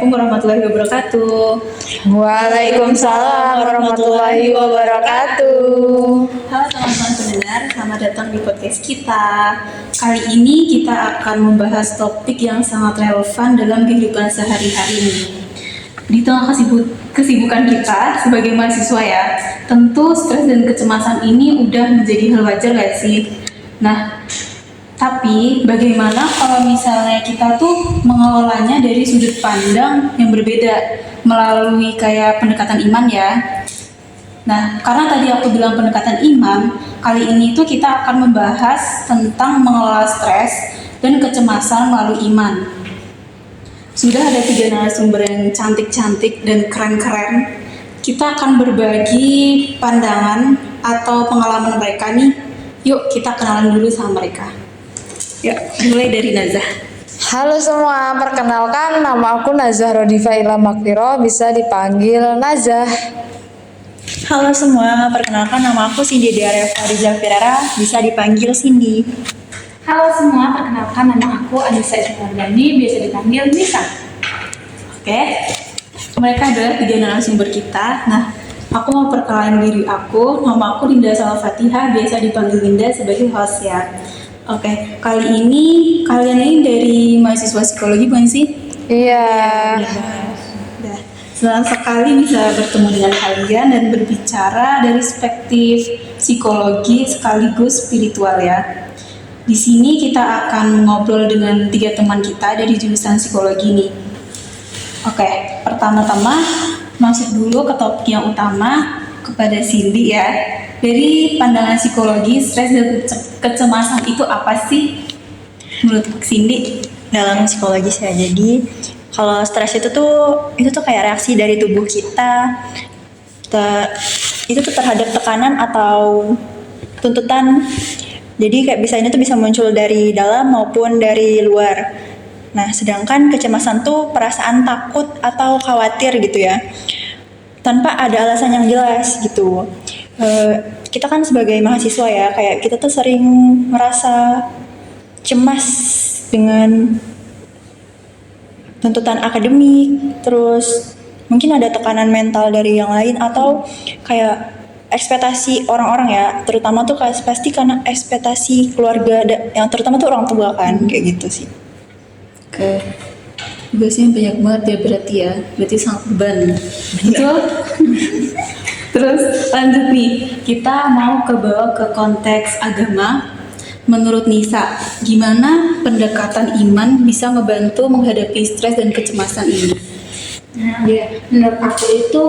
Assalamualaikum warahmatullahi wabarakatuh. Waalaikumsalam warahmatullahi wabarakatuh. Halo teman-teman pendengar, selamat datang di podcast kita. Kali ini kita akan membahas topik yang sangat relevan dalam kehidupan sehari-hari ini. Di tengah kesibukan kita sebagai mahasiswa ya, tentu stres dan kecemasan ini udah menjadi hal wajar gak sih? Nah, tapi bagaimana kalau misalnya kita tuh mengelolanya dari sudut pandang yang berbeda melalui kayak pendekatan iman ya. Nah, karena tadi aku bilang pendekatan iman, kali ini tuh kita akan membahas tentang mengelola stres dan kecemasan melalui iman. Sudah ada 3 narasumber yang cantik-cantik dan keren-keren. Kita akan berbagi pandangan atau pengalaman mereka nih. Yuk kita kenalan dulu sama mereka. Yuk, mulai dari Nazah. Halo semua, perkenalkan nama aku Nazah Rodifa Ila Makfiro, bisa dipanggil Nazah. Halo semua, perkenalkan nama aku Cindy Diareva Rizal Firara, bisa dipanggil Cindy. Halo semua, perkenalkan nama aku Anissa Ismardani, biasa dipanggil Nisa. Oke, mereka adalah 3 narasumber kita. Nah, aku mau perkenalkan diri aku. Nama aku Linda Salfatihah, biasa dipanggil Linda sebagai host ya. Oke, kali ini kalian ini dari mahasiswa psikologi bukan sih? Iya. Udah. Senang sekali bisa bertemu dengan kalian dan berbicara dari perspektif psikologi sekaligus spiritual ya. Di sini kita akan ngobrol dengan 3 teman kita dari jurusan psikologi nih. Oke, pertama-tama masuk dulu ke topik yang utama kepada Cindy ya. Dari pandangan psikologi, stres dan kecemasan itu apa sih menurut Cindy? Dalam psikologi saya, jadi kalau stres itu tuh kayak reaksi dari tubuh kita, itu tuh terhadap tekanan atau tuntutan. Jadi kayak ini tuh bisa muncul dari dalam maupun dari luar. Nah, sedangkan kecemasan tuh perasaan takut atau khawatir gitu ya, tanpa ada alasan yang jelas gitu. Kita kan sebagai mahasiswa ya, kayak kita tuh sering merasa cemas dengan tuntutan akademik, terus mungkin ada tekanan mental dari yang lain atau kayak ekspektasi orang-orang ya, terutama tuh pasti karena ekspektasi keluarga yang terutama tuh orang tua kan, kayak gitu sih. Oke, tugasnya banyak banget ya berarti sangat beban. Betul? Terus lanjut nih, kita mau bawa ke konteks agama. Menurut Nisa, gimana pendekatan iman bisa membantu menghadapi stres dan kecemasan ini? Nah, ya, menurut aku itu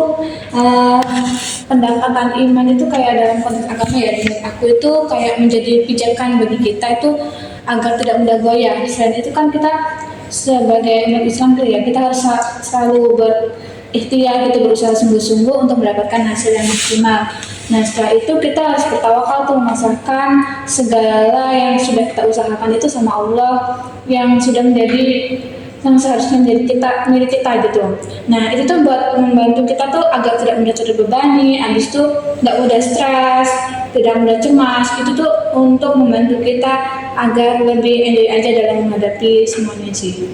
pendekatan iman itu kayak dalam konteks agama ya. Menurut aku itu kayak menjadi pijakan bagi kita itu agar tidak mudah goyah. Selain itu kan kita sebagai umat Islam tuh ya, kita harus selalu berikhtiar, gitu, berusaha sungguh-sungguh untuk mendapatkan hasil yang maksimal. Nah, setelah itu kita harus bertawakal tuh, memasrahkan segala yang sudah kita usahakan itu sama Allah yang sudah yang seharusnya milik kita gitu. Nah, itu tuh buat membantu kita tuh agar tidak mudah terbebani, habis itu nggak mudah stres, tidak mudah cemas. Itu tuh untuk membantu kita agar lebih enjoy aja dalam menghadapi semuanya sih.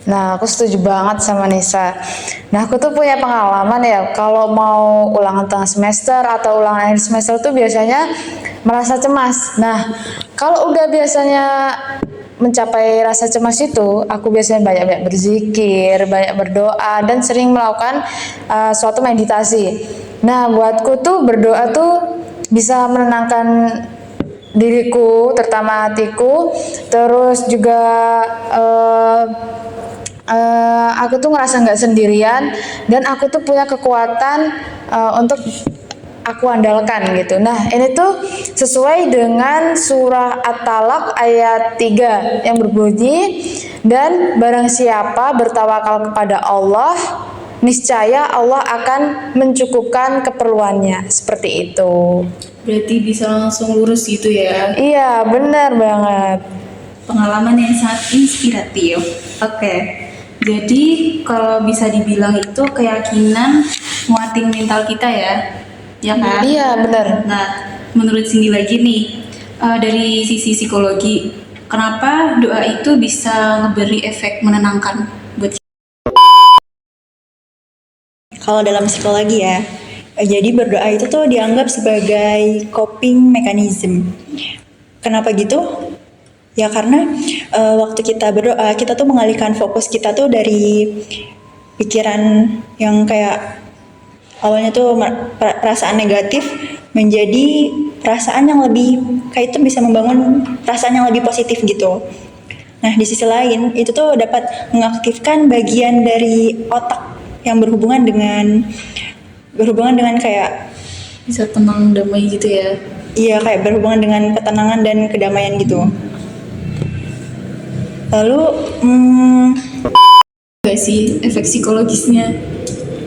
Nah, aku setuju banget sama Nisa. Nah, aku tuh punya pengalaman ya, kalau mau ulangan tengah semester atau ulangan akhir semester tuh biasanya merasa cemas. Nah, kalau udah biasanya mencapai rasa cemas itu, aku biasanya banyak berzikir, banyak berdoa, dan sering melakukan suatu meditasi. Nah, buatku tuh berdoa tuh bisa menenangkan diriku, terutama hatiku, terus juga aku tuh ngerasa nggak sendirian, dan aku tuh punya kekuatan untuk aku andalkan gitu. Nah, ini tuh sesuai dengan surah At-Talaq ayat 3 yang berbunyi, dan barang siapa bertawakal kepada Allah, niscaya Allah akan mencukupkan keperluannya. Seperti itu. Berarti bisa langsung lurus gitu ya? Iya, benar banget. Pengalaman yang sangat inspiratif. Oke, jadi kalau bisa dibilang itu keyakinan nguatin mental kita ya kan? Iya, benar. Nah, menurut Cindy lagi nih, dari sisi psikologi, kenapa doa itu bisa ngeberi efek menenangkan buat Kalau dalam psikologi ya, jadi berdoa itu tuh dianggap sebagai coping mechanism. Kenapa gitu? Ya karena waktu kita berdoa, kita tuh mengalihkan fokus kita tuh dari pikiran yang kayak awalnya tuh perasaan negatif menjadi perasaan yang lebih kayak itu bisa membangun perasaan yang lebih positif gitu. Nah di sisi lain itu tuh dapat mengaktifkan bagian dari otak yang berhubungan dengan kayak Bisa tenang damai gitu ya. iya kayak berhubungan dengan ketenangan dan kedamaian gitu. Lalu Gak sih efek psikologisnya?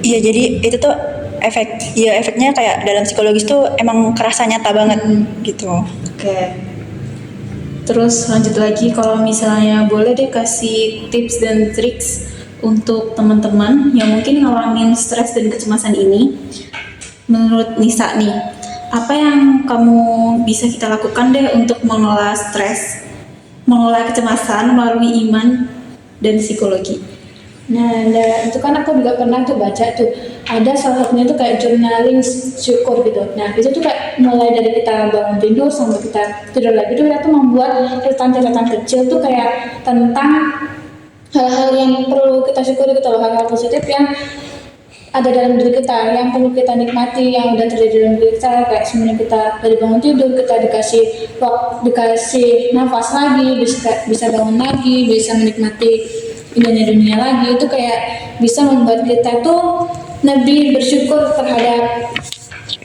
iya jadi itu tuh efeknya kayak dalam psikologis tuh emang kerasa nyata banget gitu. Oke. Terus lanjut lagi, kalau misalnya boleh deh kasih tips dan triks untuk teman-teman yang mungkin ngalamin stres dan kecemasan ini. Menurut Nisa nih, apa yang kamu bisa kita lakukan deh untuk mengelola stres, mengelola kecemasan melalui iman dan psikologi? Nah, itu kan aku juga pernah tuh baca tuh, ada salah satunya tuh kayak journaling syukur gitu. Nah, itu tuh kayak mulai dari kita bangun tidur sampai kita tidur lagi tuh kita tuh membuat catatan-catatan kecil tuh kayak tentang hal-hal yang perlu kita syukuri gitu loh, hal-hal positif yang ada dalam diri kita, yang perlu kita nikmati, yang udah terjadi dalam diri kita. Kayak sebenarnya kita dari bangun tidur, kita dikasih nafas lagi, bisa bangun lagi, bisa menikmati dunia lagi. Itu kayak bisa membuat kita tuh lebih bersyukur terhadap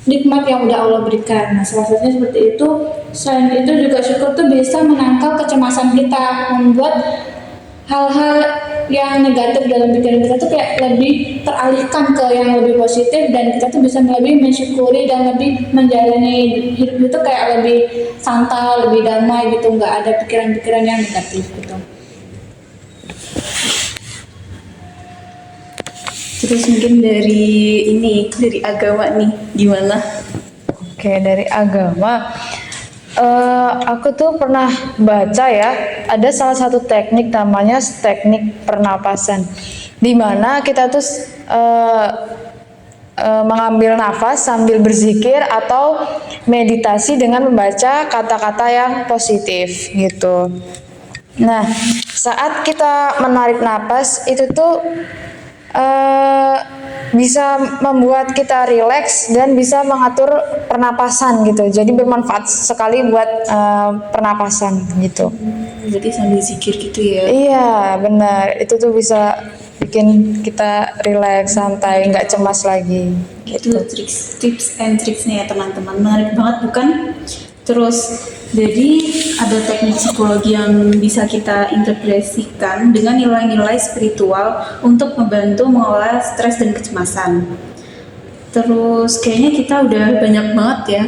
nikmat yang udah Allah berikan. Nah, salah satunya seperti itu. Selain itu juga syukur tuh bisa menangkal kecemasan kita, membuat hal-hal yang negatif dalam pikiran kita tuh kayak lebih teralihkan ke yang lebih positif, dan kita tuh bisa lebih mensyukuri dan lebih menjalani hidup itu kayak lebih santai, lebih damai gitu, nggak ada pikiran-pikiran yang negatif gitu. Terus mungkin dari agama nih, gimana? Oke, dari agama, aku tuh pernah baca ya, ada salah satu teknik namanya teknik pernapasan, di mana kita tuh mengambil nafas sambil berzikir atau meditasi dengan membaca kata-kata yang positif gitu. Nah, saat kita menarik napas itu tuh bisa membuat kita rileks dan bisa mengatur pernapasan gitu. Jadi bermanfaat sekali buat pernapasan gitu. Berarti sambil zikir gitu ya? Iya, benar. Itu tuh bisa bikin kita rileks, santai, nggak cemas lagi. Itu tips and tricksnya ya teman-teman. Menarik banget bukan? Terus jadi ada teknik psikologi yang bisa kita integrasikan dengan nilai-nilai spiritual untuk membantu mengelola stres dan kecemasan. Terus kayaknya kita udah banyak banget ya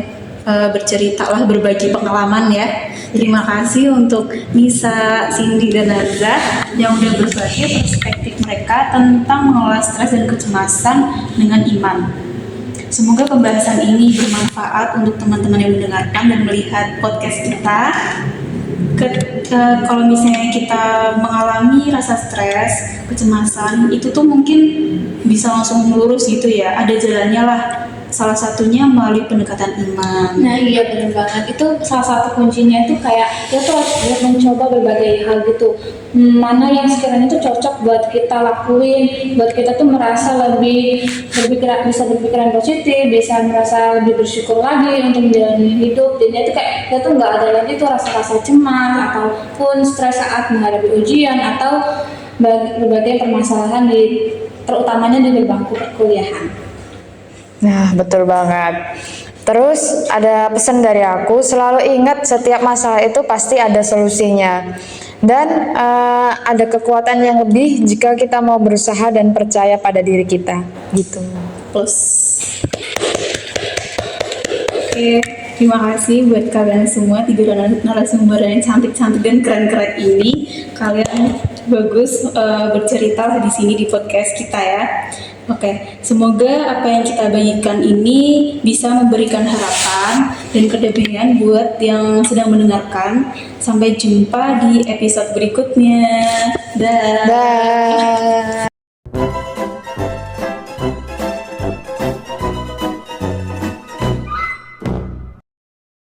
bercerita lah, berbagi pengalaman ya. Terima kasih untuk Nisa, Cindy, dan Nazza yang udah berbagi perspektif mereka tentang mengelola stres dan kecemasan dengan iman. Semoga pembahasan ini bermanfaat untuk teman-teman yang mendengarkan dan melihat podcast kita. Kalau misalnya kita mengalami rasa stres, kecemasan, itu tuh mungkin bisa langsung lurus gitu ya. Ada jalannya lah. Salah satunya melalui pendekatan iman. Nah iya benar banget, itu salah satu kuncinya itu kayak kita tuh harus mencoba berbagai hal gitu, mana yang sekiranya itu cocok buat kita lakuin, buat kita tuh merasa lebih bisa berpikiran positif, bisa merasa lebih bersyukur lagi untuk menjalani hidup. Jadi itu kayak kita tuh nggak ada lagi tuh rasa-rasa cemas ataupun stres saat menghadapi ujian atau berbagai permasalahan terutamanya di bangku perkuliahan. Nah, betul banget. Terus ada pesan dari aku, selalu ingat setiap masalah itu pasti ada solusinya. Dan ada kekuatan yang lebih jika kita mau berusaha dan percaya pada diri kita. Gitu. Plus. Oke, terima kasih buat kalian semua, 3 narasumber yang cantik-cantik dan keren-keren ini. Kalian bagus bercerita lah di sini di podcast kita ya. Oke, semoga apa yang kita bagikan ini bisa memberikan harapan dan kedamaian buat yang sedang mendengarkan. Sampai jumpa di episode berikutnya. Dah. Dah.